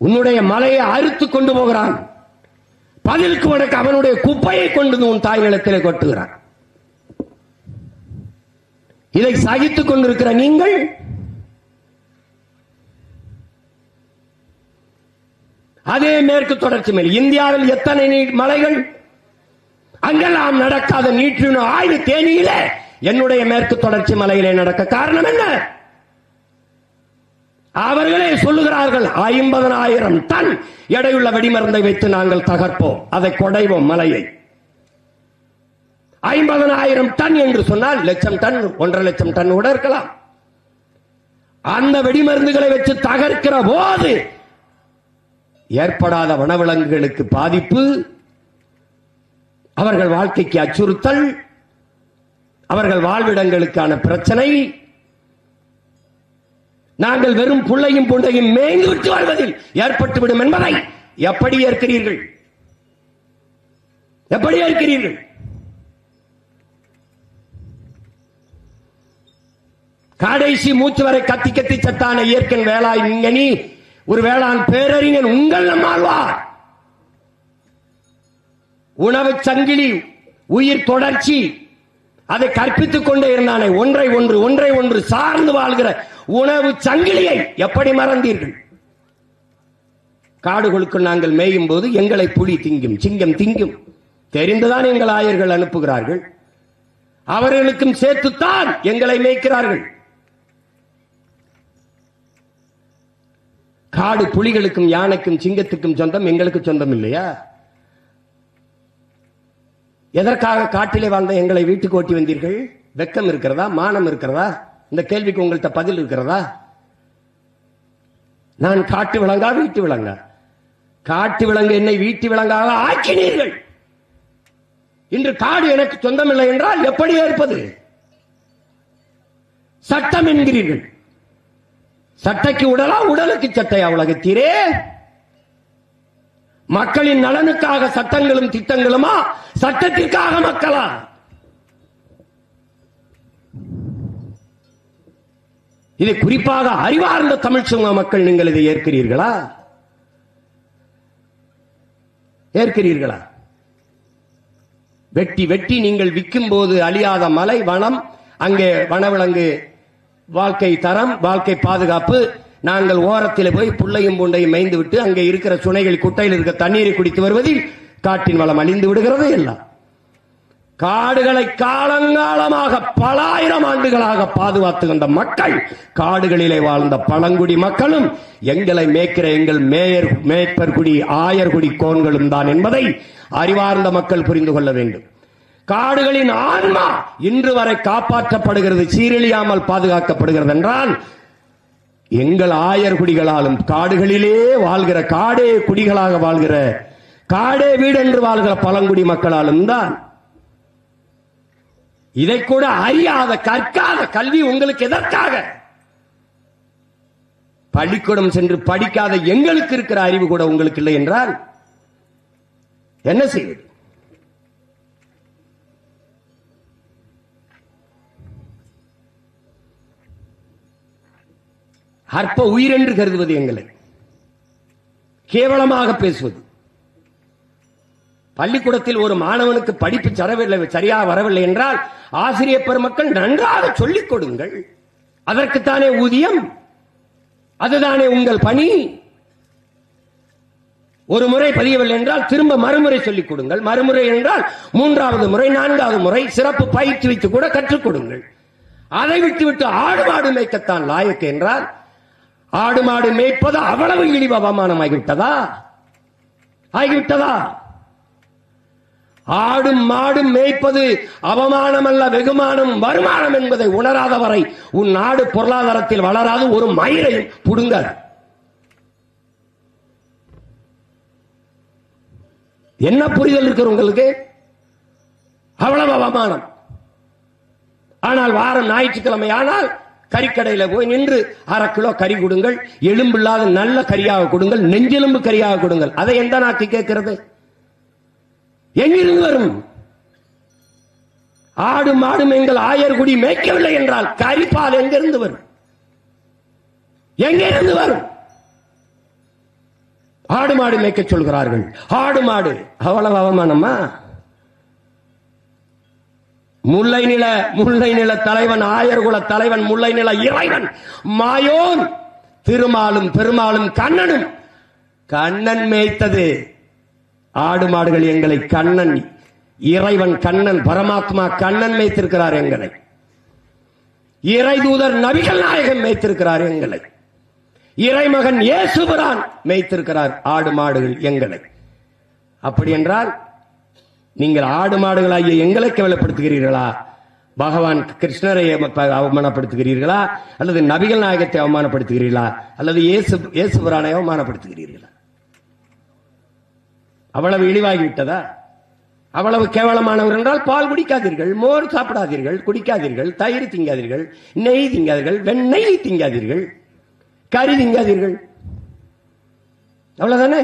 உன்னுடைய மலையை அறுத்து கொண்டு போகிறான். பதிலுக்கு உனக்கு அவனுடைய குப்பையை கொண்டு உன் தாய் நிலத்திலே கொட்டுகிறான். இதை சகித்துக் கொண்டிருக்கிற நீங்கள் அதே மேற்கு தொடர்ச்சி மலை, இந்தியாவில் எத்தனை மலைகள், அங்கெல்லாம் நடக்காத நீற்றின் ஆய்வு தேனியில என்னுடைய மேற்கு தொடர்ச்சி மலையிலே நடக்க காரணம் என்ன? அவர்களே சொல்லுகிறார்கள், 50,000 டன் எடையுள்ள வெடிமருந்தை வைத்து நாங்கள் தகர்ப்போம், அதை கொடைவோம் மலையை. 50,000 டன் என்று சொன்னால் லட்சம் டன், 1.5 லட்சம் டன் கூட இருக்கலாம். அந்த வெடிமருந்துகளை வச்சு தகர்க்கிற போது ஏற்படாத வனவிலங்குகளுக்கு பாதிப்பு, அவர்கள் வாழ்க்கைக்கு அச்சுறுத்தல், அவர்கள் வாழ்விடங்களுக்கான பிரச்சனை. நாங்கள் வெறும் புள்ளையும் புண்டையும் மேய்ந்து விட்டு வாழ்வதில் ஏற்பட்டுவிடும் என்பதை எப்படி ஏற்கிறீர்கள்? எப்படி ஏற்கிறீர்கள்? கடைசி மூச்சு வரை கத்தி கத்தி சத்தான இயற்கை வேளாண் விஞ்ஞானி, ஒரு வேளாண் பேரறிஞன் உங்கள் நம்மாழ்வார் உணவு சங்கிலி, உயிர் தொடர்ச்சி, அதை கற்பித்துக் கொண்டே இருந்தானே, ஒன்றை ஒன்று சார்ந்து வாழ்கிற உணவு சங்கிலியை எப்படி மறந்தீர்கள்? காடுகளுக்கு நாங்கள் மேயும் போது எங்களை புலி திங்கும், சிங்கம் திங்கும் தெரிந்துதான் எங்கள் ஆயர்கள் அனுப்புகிறார்கள். அவர்களுக்கும் சேர்த்துத்தான் எங்களை மேய்க்கிறார்கள். காடு புலிகளுக்கும் யானைக்கும் சிங்கத்துக்கும் சொந்தம், எங்களுக்கு சொந்தம் இல்லையா? எதற்காக காட்டிலே வாழ்ந்த எங்களை வீட்டுக்கு ஓட்டி வந்தீர்கள்? வெக்கம் இருக்கிறதா? மானம் இருக்கிறதா? இந்த கேள்விக்கு உங்கள்கிட்ட பதில் இருக்கிறதா? நான் காட்டு விலங்கா வீட்டு விலங்கா? காட்டு விலங்கு என்னை வீட்டு விலங்காக ஆக்கினீர்கள். இன்று காடு எனக்கு சொந்தமில்லை என்றால் எப்படி ஏற்பது? சட்டம் என்கிறீர்கள். சட்டைக்கு உடலா, உடலுக்கு சட்டையா உலகத்தீரே? மக்களின் நலனுக்காக சட்டங்களும் திட்டங்களுமா, சட்டத்திற்காக மக்களா? இதை குறிப்பாக அறிவார்ந்த தமிழ் சமூக மக்கள் நீங்கள் இதை ஏற்கிறீர்களா? ஏற்கிறீர்களா? வெட்டி வெட்டி நீங்கள் விற்கும் போது அழியாத மலை வனம், அங்கே வனவிலங்கு வாழ்க்கை தரம், வாழ்க்கை பாதுகாப்பு, நாங்கள் ஓரத்தில் போய் புள்ளையும் பூண்டையும் மேய்ந்து விட்டு அங்கே இருக்கிற சுனைகள் குட்டையில் இருக்கிற தண்ணீரை குடித்து வருவதில் காட்டின் வளம் அழிந்து விடுகிறது. எல்லாம் காடுகளை காலங்காலமாக பல ஆயிரம் ஆண்டுகளாக பாதுகாத்து வந்த மக்கள், காடுகளிலே வாழ்ந்த பழங்குடி மக்களும் எங்களை மேய்க்கிற எங்கள் மேய்ப்பர்குடி ஆயர்குடி கோன்களும் தான் என்பதை அறிவார்ந்த மக்கள் புரிந்து கொள்ள வேண்டும். காடுகளின் ஆன்மா இன்று வரை காப்பாற்றப்படுகிறது, சீரழியாமல் பாதுகாக்கப்படுகிறது என்றால் எங்கள் ஆயர்குடிகளாலும் காடுகளிலே வாழ்கிற, காடே குடிகளாக வாழ்கிற, காடே வீடென்று வாழ்கிற பழங்குடி மக்களாலும் தான். இதை கூட அறியாத, கற்காத கல்வி உங்களுக்கு எதற்காக? பள்ளிக்கூடம் சென்று படிக்காத எங்களுக்கு இருக்கிற அறிவு கூட உங்களுக்கு இல்லை என்றால் என்ன செய்வது? அற்ப உயிர் என்று கருதுவது, எங்களை கேவலமாக பேசுவது. பள்ளிக்கூடத்தில் ஒரு மாணவனுக்கு படிப்பு சரியாக வரவில்லை என்றால் ஆசிரியர் பெருமக்கள் நன்றாக சொல்லிக் கொடுங்கள். அதற்குத்தானே ஊதியம், அதுதானே உங்கள் பணி. ஒரு முறை பதியவில்லை என்றால் திரும்ப மறுமுறை சொல்லிக் கொடுங்கள். மறுமுறை என்றால் 3வது முறை, 4வது முறை சிறப்பு பயிற்சி வைத்து கூட கற்றுக் கொடுங்கள். அதை விட்டுவிட்டு ஆடு மாடு மேய்க்கத்தான் லாயக்கு என்றால் ஆடு மாடு மேய்ப்பது அவ்வளவு இழிவு அவமானம் ஆகிவிட்டதா? ஆடும் மாடும் மேய்ப்பது அவமானம் அல்ல, வெகுமானம், வருமானம் என்பதை உணராத வரை உன் நாடு பொருளாதாரத்தில் வளராது, ஒரு மயிரையும் புடுங்காது. என்ன புரிதல் இருக்கிற உங்களுக்கு? அவ்வளவு அவமானம். ஆனால் வாரம் ஞாயிற்றுக்கிழமை ஆனால் கறிக்கடையில போய் நின்று 1/2 கிலோ கறி கொடுங்கள், எலும்பில்லாத நல்ல கறியாக கொடுங்கள், நெஞ்செலும்பு கறியாக கொடுங்கள். அதை எந்த நாக்கு கேட்கிறது? எங்கிருந்து வரும்? ஆடு மாடும் எங்கள் ஆயர்குடி மேய்க்கவில்லை என்றால் கறிப்பால் எங்கிருந்து வரும்? எங்கிருந்து வரும்? ஆடு மாடு மேய்க்க சொல்கிறார்கள். ஆடு மாடு அவ்வளவு அவமானமா? முல்லை நில தலைவன், ஆயர்குல தலைவன், முல்லை நில இறைவன் மாயோன் திருமாலும் பெருமாளும் கண்ணனும். கண்ணன் மேய்த்தது ஆடு மாடுகள் எங்களை. கண்ணன் இறைவன், கண்ணன் பரமாத்மா கண்ணன் மேய்த்திருக்கிறார் எங்களை. இறை தூதர் நபிகள் நாயகம் மேய்த்திருக்கிறார் எங்களை. இறைமகன் இயேசுபிரான் மேய்த்திருக்கிறார் ஆடு மாடுகள் எங்களை. அப்படி என்றால் நீங்கள் ஆடு மாடுகளாகிய எங்களை கேவலப்படுத்துகிறீர்களா? பகவான் கிருஷ்ணரை அவமானப்படுத்துகிறீர்களா? அல்லது நபிகள் நாயகத்தை அவமானப்படுத்துகிறீர்களா? அல்லது இயேசுபிரானை அவமானப்படுத்துகிறீர்களா? அவ்வளவு இழிவாகிவிட்டதா? அவ்வளவு கேவலமானவர் என்றால் பால் குடிக்காதீர்கள், மோர் சாப்பிடாதீர்கள், குடிக்காதீர்கள், தயிர் திங்காதீர்கள், நெய் திங்காதீர்கள், வெண்ணெய் திங்காதீர்கள், கறி திங்காதீர்கள். அவ்வளவுதானே?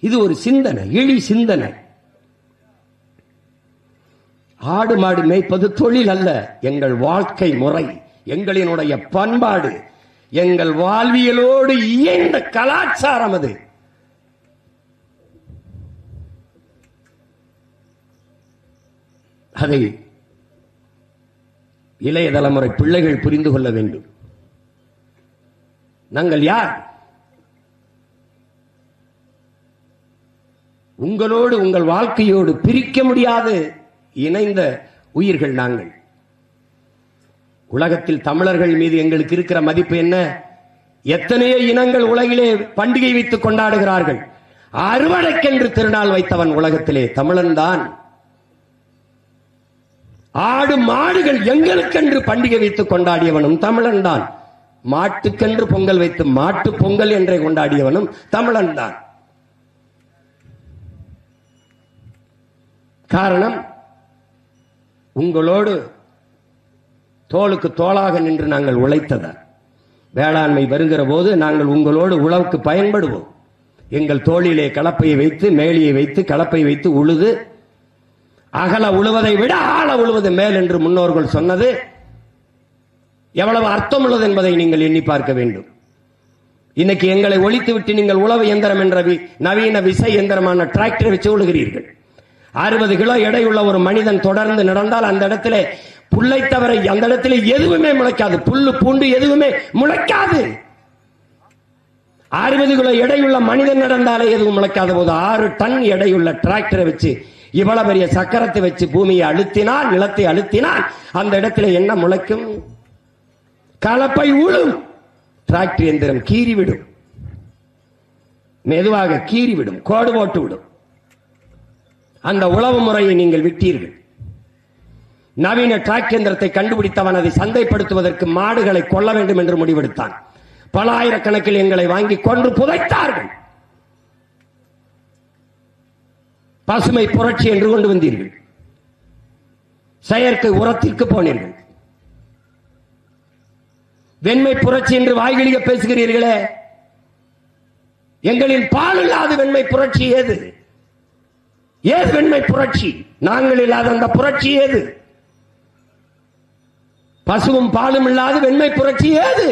இது ஒரு சிந்தனை, இழி சிந்தனை. ஆடு மாடு மேய்ப்பது தொழில் அல்ல, எங்கள் வாழ்க்கை முறை, எங்களினுடைய பண்பாடு, எங்கள் வாழ்வியலோடு இயைந்த கலாச்சாரம் அது. அதை இளைய தலைமுறை பிள்ளைகள் புரிந்து கொள்ள வேண்டும். நாங்கள் யார்? உங்களோடு, உங்கள் வாழ்க்கையோடு பிரிக்க முடியாது இணைந்த உயிர்கள் நாங்கள். உலகத்தில் தமிழர்கள் மீது எங்களுக்கு இருக்கிற மதிப்பு என்ன? எத்தனையோ இனங்கள் உலகிலே பண்டிகை வைத்து கொண்டாடுகிறார்கள். அறுவடைக்கென்று திருநாள் வைத்தவன் உலகத்திலே தமிழன் தான். ஆடு மாடுகள் எங்களுக்கென்று பண்டிகை வைத்து கொண்டாடியவனும் தமிழன் தான். மாட்டுக்கென்று பொங்கல் வைத்து மாட்டு பொங்கல் என்றே கொண்டாடியவனும் தமிழன் தான். காரணம், உங்களோடு தோளுக்கு தோளாக நின்று நாங்கள் உழைத்ததால். வேளாண்மை வருகிற போது நாங்கள் உங்களோடு உழவுக்கு பயன்படுவோம். எங்கள் தோளிலே கலப்பையை வைத்து, மேலியை வைத்து, கலப்பை வைத்து உழுது, அகல உழுவதை விட ஆழ உழுவது மேல் என்று முன்னோர்கள் சொன்னது எவ்வளவு அர்த்தம் உள்ளது என்பதை நீங்கள் எண்ணி பார்க்க வேண்டும். இன்னைக்கு எங்களை ஒழித்து விட்டு நீங்கள் உழவு இயந்திரம் என்ற நவீன விசை இயந்திரமான டிராக்டரை வச்சு உழுகிறீர்கள். 60 கிலோ எடையுள்ள ஒரு மனிதன் தொடர்ந்து நடந்தால் அந்த இடத்திலே புல்லை தவிர அந்த இடத்திலே எதுவுமே முளைக்காது. புல்லு பூண்டு எதுவுமே முளைக்காது. 60 கிலோ எடையுள்ள மனிதன் நடந்தாலே எதுவும் முளைக்காத போது 6 டன் எடையுள்ள டிராக்டரை வச்சு இவ்வளவு பெரிய சக்கரத்தை வச்சு பூமியை அழுத்தினால், நிலத்தை அழுத்தினால் அந்த இடத்துல என்ன முளைக்கும்? கலப்பை உழும். டிராக்டர் எந்திரம் கீறிவிடும், மெதுவாக கீறிவிடும், கோடு போட்டு விடும். அந்த உழவு முறையை நீங்கள் விட்டீர்கள். நவீன டிராக்டர் எந்திரத்தை கண்டுபிடித்தவன் அதை சந்தைப்படுத்துவதற்கு மாடுகளை கொல்ல வேண்டும் என்று முடிவெடுத்தான். பல ஆயிரக்கணக்கில் எங்களை வாங்கி கொன்று புதைத்தார்கள். பசுமை புரட்சி என்று கொண்டு வந்தீர்கள். செயற்கை உரத்திற்கு போனீர்கள். வெண்மை புரட்சி என்று வாய்களிக பேசுகிறீர்களே, எங்களின் பால் இல்லாத வெண்மை புரட்சி ஏது? ஏது வெண்மை புரட்சி? நாங்கள் இல்லாத அந்த புரட்சி ஏது? பசுவும் பாலும் இல்லாத வெண்மை புரட்சி ஏது?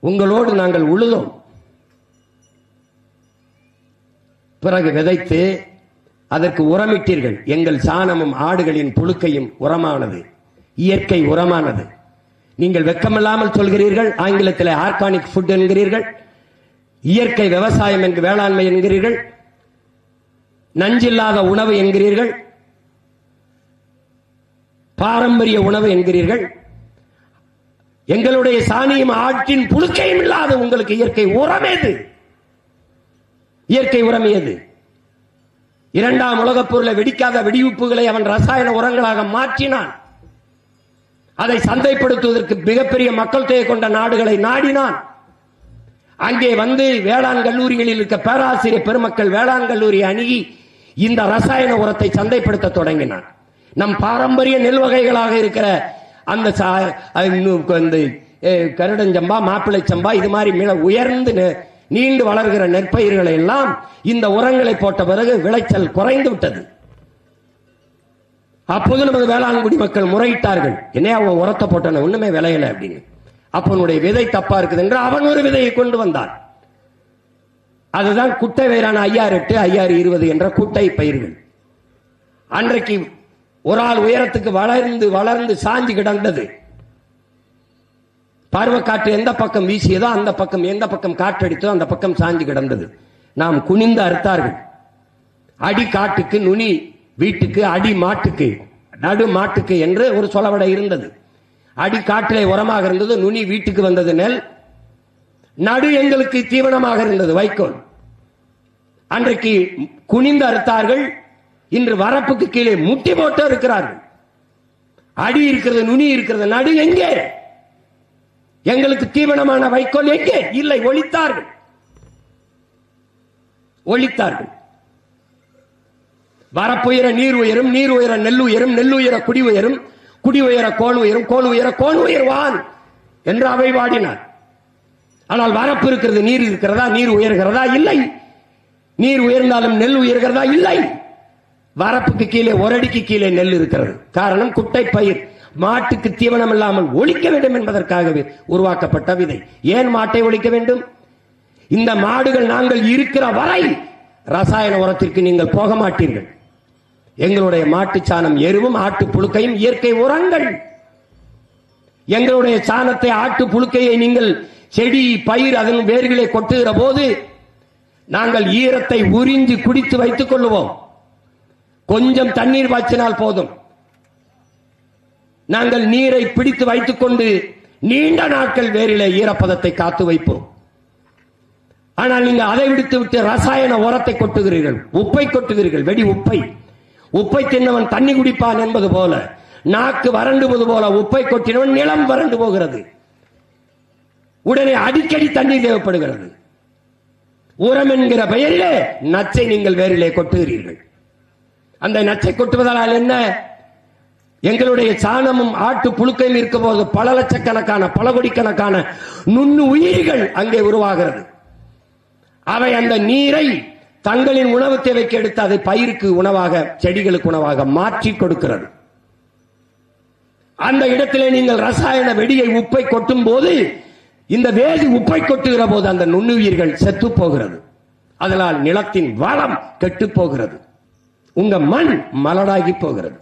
உங்களோடு நாங்கள் உழுதோம், பிறகு விதைத்து அதற்கு உரமிட்டீர்கள். எங்கள் சாணமும் ஆடுகளின் புழுக்கையும் உரமானது, இயற்கை உரமானது. நீங்கள் வெக்கமில்லாமல் சொல்கிறீர்கள், ஆங்கிலத்தில் ஆர்கானிக் ஃபுட் என்கிறீர்கள், இயற்கை விவசாயம் என்று வேளாண்மை என்கிறீர்கள், நஞ்சில்லாத உணவு என்கிறீர்கள், பாரம்பரிய உணவு என்கிறீர்கள். எங்களுடைய சாணியும் ஆட்டின் புழுக்கையும் இல்லாத உங்களுக்கு இயற்கை உரம் ஏது? இயற்கை உரம் ஏது? 2ஆம் உலகப் போரில் வெடிக்காத வெடிவுப்புகளை அவன் ரசாயன உரங்களாக மாற்றினான். அதை சந்தைப்படுத்துவதற்கு மிகப்பெரிய மக்கள் தொகை கொண்ட நாடுகளை நாடினான். அங்கே வந்து வேளாண் கல்லூரிகளில் இருக்க பேராசிரியர் பெருமக்கள் வேளாண் கல்லூரி அணுகி இந்த ரசாயன உரத்தை சந்தைப்படுத்த தொடங்கினான். நம் பாரம்பரிய நெல் வகைகளாக இருக்கிற அந்த கருடஞ்சம்பா, மாப்பிள்ளை சம்பா, இது மாதிரி மிக உயர்ந்து நீண்டு வளர்கிற நெற்பயிர்களை எல்லாம் இந்த உரங்களை போட்ட பிறகு விளைச்சல் குறைந்து விட்டது. அப்போது நமது வேளாண்குடி மக்கள் முறையிட்டார்கள், என்ன அவன் உரத்தை போட்டான ஒண்ணுமே விளையல அப்படின்னு. அப்பனுடைய விதை தப்பா இருக்குது என்று அவன் ஒரு விதையை கொண்டு வந்தான். அதுதான் குட்டை வயலான 5008 5020 என்ற குட்டை பயிர்கள். அன்றைக்கு ஒரு ஆள் உயரத்துக்கு வளர்ந்து வளர்ந்து சாஞ்சி கிடந்தது. பருவக்காற்று எந்த பக்கம் வீசியதோ அந்த பக்கம், எந்த பக்கம் காற்றடித்தோ அந்த பக்கம் சாஞ்சி கிடந்தது. நாம் குனிந்து அறுத்தார்கள். அடி காட்டுக்கு, நுனி வீட்டுக்கு, அடி மாட்டுக்கு, நடு மாட்டுக்கு என்று ஒரு சொலவடை இருந்தது. அடி காட்டிலே உரமாக இருந்தது, நுனி வீட்டுக்கு வந்தது நெல், நடு எங்களுக்கு தீவனமாக இருந்தது வைக்கோல். அன்றைக்கு குனிந்து அறுத்தார்கள். இன்று வரப்புக்கு கீழே முட்டி போட்டு இருக்கிறார்கள். அடி இருக்கிறது, நுனி இருக்கிறது, நடு எங்கே? எங்களுக்கு தீவனமான வைக்கோல் எங்கே? இல்லை, ஒழித்தார்கள். ஒழித்தார்கள். வரப்புயர நீர் உயரும், நீர் உயர நெல் உயரும், நெல் உயர குடி உயரும், குடி உயர கோல் உயரும், கோல் உயர கோல் உயர்வான் என்று அவை வாடினார். ஆனால் வரப்பு இருக்கிறது, நீர் இருக்கிறதா? நீர் உயர்கிறதா? இல்லை. நீர் உயர்ந்தாலும் நெல் உயர்கிறதா? இல்லை. வரப்புக்கு கீழே, ஒரு அடிக்கு கீழே நெல் இருக்கிறது. காரணம், குட்டை பயிர், மாட்டுக்கு தீவனம் இல்லாமல் ஒழிக்க வேண்டும் என்பதற்காகவே உருவாக்கப்பட்ட விதை. ஏன் மாட்டை ஒழிக்க வேண்டும்? இந்த மாடுகள் நாங்கள் இருக்கிற வரை ரசாயன உரத்திற்கு நீங்கள் போக மாட்டீர்கள். எங்களுடைய மாட்டு சாணம், எருவும் ஆட்டு புழுக்கையும் இயற்கை உரங்கள். எங்களுடைய சாணத்தை, ஆட்டு புழுக்கையை நீங்கள் செடி பயிர் அதன் வேர்களை கொட்டுகிற போது நாங்கள் ஈரத்தை உறிஞ்சி குடித்து வைத்துக் கொள்ளுவோம். கொஞ்சம் தண்ணீர் பாய்ச்சினால் போதும். நாங்கள் நீரை பிடித்து வைத்துக் கொண்டு நீண்ட நாட்கள் வேரிலே ஈரப்பதத்தை காத்து வைப்போம். ஆனால் நீங்கள் அதை விடுத்து விட்டு ரசாயன உரத்தை கொட்டுகிறீர்கள், உப்பை கொட்டுகிறீர்கள், வெடி உப்பை. உப்பை தின்னவன் தண்ணி குடிப்பான் என்பது போல, நாக்கு வறண்டுவது போல உப்பை கொட்டினவன் நிலம் வறண்டு போகிறது. உடனே அடிக்கடி தண்ணீர் தேவைப்படுகிறது. உரம் என்கிற பெயரிலே நச்சை நீங்கள் வேரிலே கொட்டுகிறீர்கள். அந்த நச்சை கொட்டுவதால் என்ன? எங்களுடைய சாணமும் ஆட்டு புழுக்கையும் இருக்கும் போது பல லட்சக்கணக்கான, பல கோடிக்கணக்கான நுண்ணு உயிரிகள் அங்கே உருவாகிறது. அவை அந்த நீரை தங்களின் உணவு தேவைக்கு எடுத்து அதை பயிருக்கு உணவாக, செடிகளுக்கு உணவாக மாற்றி கொடுக்கிறது. அந்த இடத்திலே நீங்கள் ரசாயன வெடியை, உப்பை கொட்டும் போது, இந்த வேதி உப்பை கொட்டுகிற போது அந்த நுண்ணுயிர்கள் செத்து போகிறது. அதனால் நிலத்தின் வளம் கெட்டு போகிறது. உங்க மண் மலடாகி போகிறது.